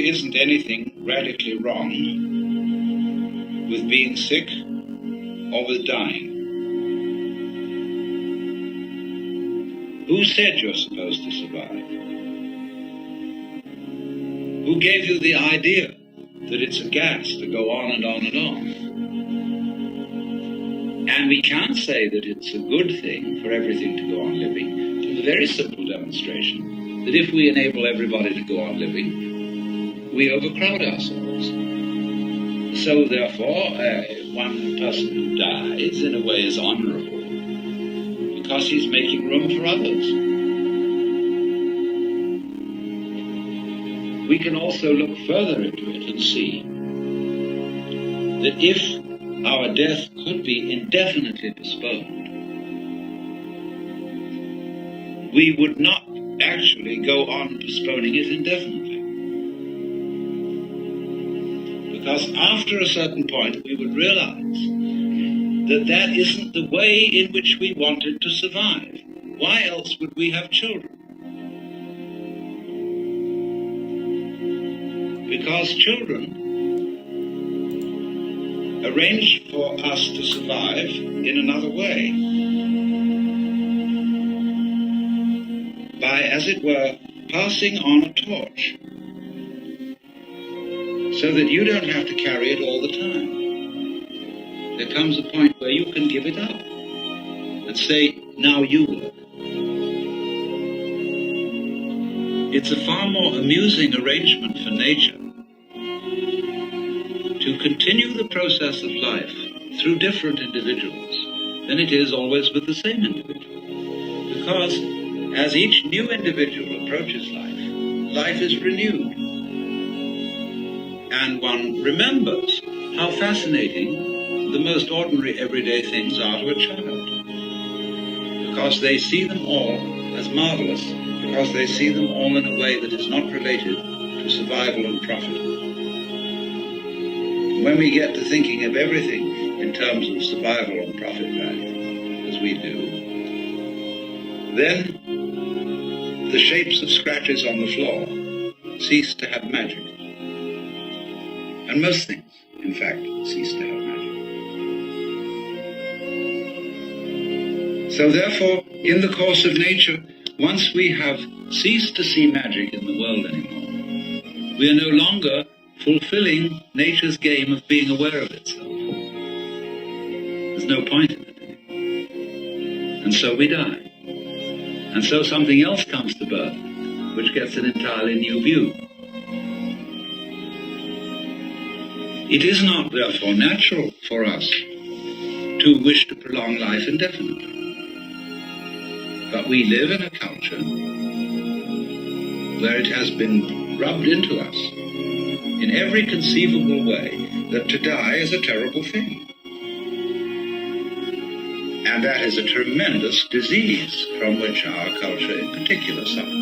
really isn't anything radically wrong with being sick or with dying. Who said you're supposed to survive? Who gave you the idea that it's a gas to go on and on and on? And we can't say that it's a good thing for everything to go on living. It's a very simple demonstration that if we enable everybody to go on living, we overcrowd ourselves. So therefore, one person who dies in a way is honorable because he's making room for others. We can also look further into it and see that if our death could be indefinitely postponed, we would not actually go on postponing it indefinitely. Because after a certain point, we would realize that that isn't the way in which we wanted to survive. Why else would we have children? Because children arranged for us to survive in another way. By, as it were, passing on a torch, so that you don't have to carry it all the time. There comes a point where you can give it up and say, now you work. It's a far more amusing arrangement for nature to continue the process of life through different individuals than it is always with the same individual. Because as each new individual approaches life, life is renewed. And one remembers how fascinating the most ordinary everyday things are to a child. Because they see them all as marvelous, because they see them all in a way that is not related to survival and profit. When we get to thinking of everything in terms of survival and profit value, as we do, then the shapes of scratches on the floor cease to have magic. And most things, in fact, cease to have magic. So therefore, in the course of nature, once we have ceased to see magic in the world anymore, we are no longer fulfilling nature's game of being aware of itself. There's no point in it anymore. And so we die. And so something else comes to birth, which gets an entirely new view. It is not, therefore, natural for us to wish to prolong life indefinitely. But we live in a culture where it has been rubbed into us in every conceivable way that to die is a terrible thing. And that is a tremendous disease from which our culture in particular suffers.